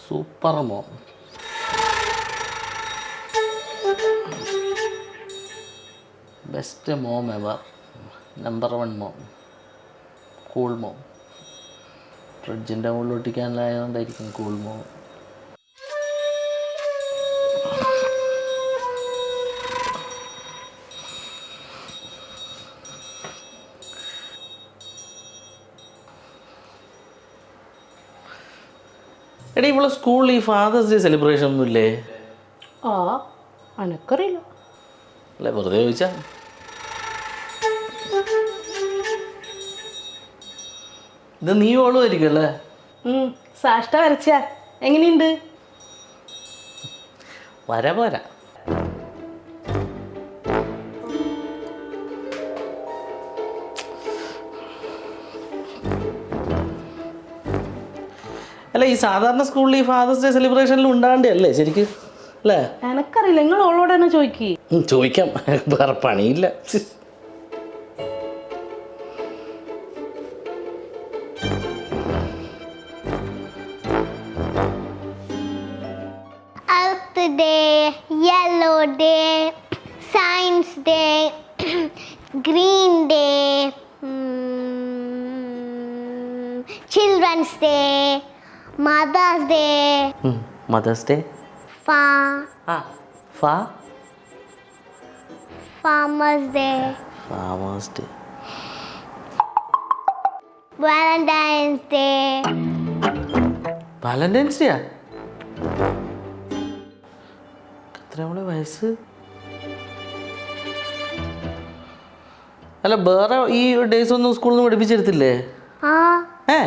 Super mom. Best mom ever. Number 1 mom. Cool mom. ഫ്രിഡ്ജിൻ്റെ മുകളിൽ ഒട്ടിക്കാനായതുകൊണ്ടായിരിക്കും കൂൾ മോം. എടീ, ഇവിടെ സ്കൂളിൽ ഈ ഫാദേഴ്സ് ഡേ സെലിബ്രേഷൻ ഒന്നുമില്ലേ? ആ, അനക്കറിയില്ല. അല്ലേ, വെറുതെ ചോദിച്ചാ. ഇത് നീ ഓളുമായിരിക്കും അല്ലേ? സാഷ്ട വരച്ച എങ്ങനെയുണ്ട്? പോരാ. അല്ല, ഈ സാധാരണ സ്കൂളിൽ ഈ ഫാദേഴ്സ് ഡേ സെലിബ്രേഷനിൽ ഉണ്ടാകണ്ടല്ലേ ശരിക്കും അല്ലേ? എനക്കറിയില്ല, നിങ്ങൾ ഓളോട് തന്നെ ചോദിക്കി. ചോദിക്കാം, വേറെ പണിയില്ല. Earth Day, Yellow Day, Science Day, Green Day, Children's Day, Mother's Day, Mother's Day, Farmer's Day, Farmer's Day, Valentine's Day. Valentine's ഡേയാ? എത്ര നമ്മളെ വയസ്സ്? അല്ല, വേറെ ഈ ഡേയ്സ് ഒന്നും സ്കൂളിൽ നിന്ന് പഠിപ്പിച്ചെടുത്തില്ലേ? ഏ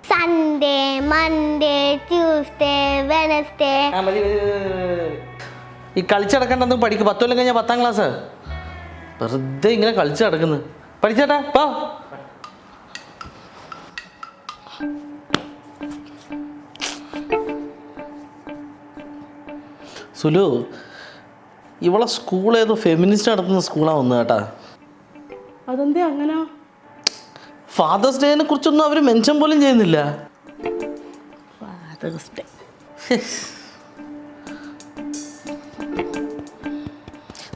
Sunday, Monday, Tuesday, Wednesday. ഈ കളിച്ചടക്കണ്ടെന്ന് പഠിക്കും. 10 കൊല്ലം കഴിഞ്ഞാൽ 10ാം ക്ലാസ്. വെറുതെ ഇങ്ങനെ കളിച്ച് നടക്കുന്നു. പഠിച്ചേട്ടാ പോ. സുലു, ഇവളെ സ്കൂൾ ഏതോ ഫെമിനിസ്റ്റ് നടത്തുന്ന സ്കൂളാണ് വന്നത് കേട്ടാ. അതെന്തേ അങ്ങനെ? ഫാദേഴ്സ് ഡേനെ കുറിച്ചൊന്നും അവർ മെൻഷൻ പോലും ചെയ്യുന്നില്ല. ഫാദേഴ്സ് ഡേ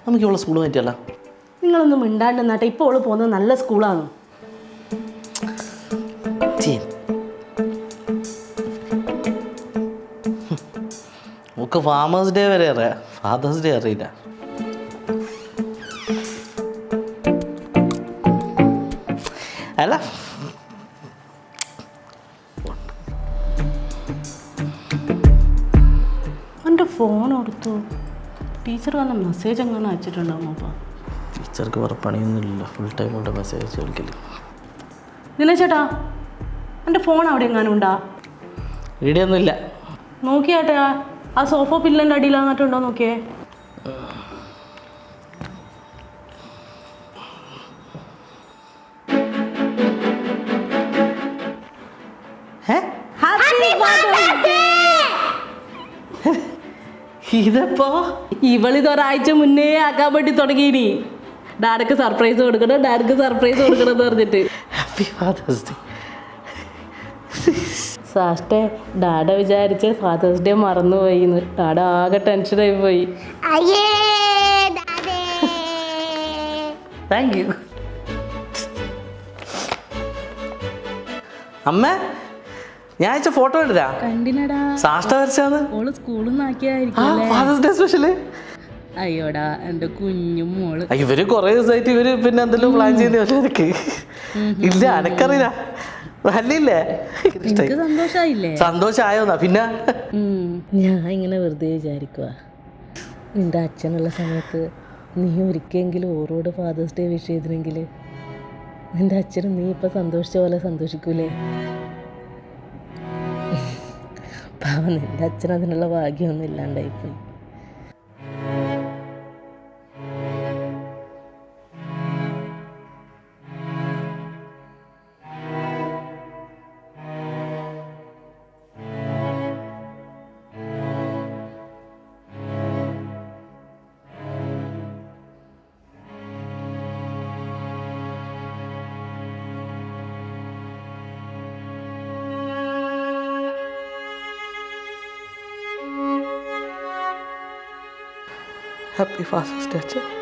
നമുക്ക് ഇവളെ സ്കൂൾ മാറ്റിയല്ല. നിങ്ങളൊന്നും മിണ്ടാണ്ട് നട്ടെ. ഇപ്പോൾ ഓള് പോകുന്നത് നല്ല സ്കൂളാണ്. നമുക്ക് ഫാമേഴ്സ് ഡേ വരെ അറിയാം, ഫാദേഴ്സ് ഡേ അറിയില്ല. അല്ല, എൻ്റെ ഫോൺ കൊടുത്തു. ടീച്ചർ വന്ന മെസ്സേജ് എങ്ങനെ അയച്ചിട്ടുണ്ടാവും. അപ്പോൾ ടീച്ചർക്ക് വേറെ പണിയൊന്നുമില്ല, ഫുൾ ടൈം ഇവിടെ മെസ്സേജ് കളിക്കല്. ദിനേശേട്ടാ, എൻ്റെ ഫോൺ അവിടെ എങ്ങാനും ഉണ്ടാ? ഇവിടെയൊന്നുമില്ല. നോക്കിയാട്ടെ, ആ സോഫ പില്ലൻ്റെ അടിയിലാന്നിട്ടുണ്ടോ നോക്കിയേ. ഇതപ്പോ ഇവളിതൊരാഴ്ച മുന്നേ ആക്കാൻ വേണ്ടി തുടങ്ങിയിനി. ഡാഡക്ക് സർപ്രൈസ് കൊടുക്കണം എന്ന് പറഞ്ഞിട്ട്. Happy Father's Day. സാഷ്ടേ, ഡാഡ വിചാരിച്ച് ഫാദേഴ്സ് ഡേ മറന്നുപോയിന്ന്. ഡാഡ ആകെ ടെൻഷനായി പോയി. താങ്ക് യു അമ്മ. ഞാൻ അയച്ച ഫോട്ടോ എടുത്താ കണ്ടിനടാ, സാഷ്ട വരച്ചാന്ന്. ഓള് സ്കൂളിൽ നിന്ന് ഫാദേഴ്സ് ഡേ സ്പെഷ്യല്. അയ്യോടാ, എൻ്റെ കുഞ്ഞും മോള്. ഇവര് കൊറേ ദിവസമായിട്ട് ഇവര് പിന്നെ എന്തെല്ലാം പ്ലാൻ ചെയ്യുന്ന ഇല്ല, എനക്കറിയില്ല. നല്ലില്ലേ? സന്തോഷായില്ലേ? സന്തോഷായോന്നാ പിന്നെ. ഞാൻ ഇങ്ങനെ വെറുതെ വിചാരിക്കുക, നിന്റെ അച്ഛനുള്ള സമയത്ത് നീ ഒരിക്കലെങ്കിലും ഓരോട് ഫാദേഴ്സ് ഡേ വിഷ് ചെയ്തിരുന്നെങ്കിൽ നിന്റെ അച്ഛനും നീ ഇപ്പം സന്തോഷിച്ച പോലെ സന്തോഷിക്കൂലേ? പാവം, നിന്റെ അച്ഛൻ അതിനുള്ള ഭാഗ്യമൊന്നും ഇല്ലാണ്ടായിപ്പോയി. ഹാപ്പി ഫാദേഴ്സ് ഡേ അച്ഛൻ.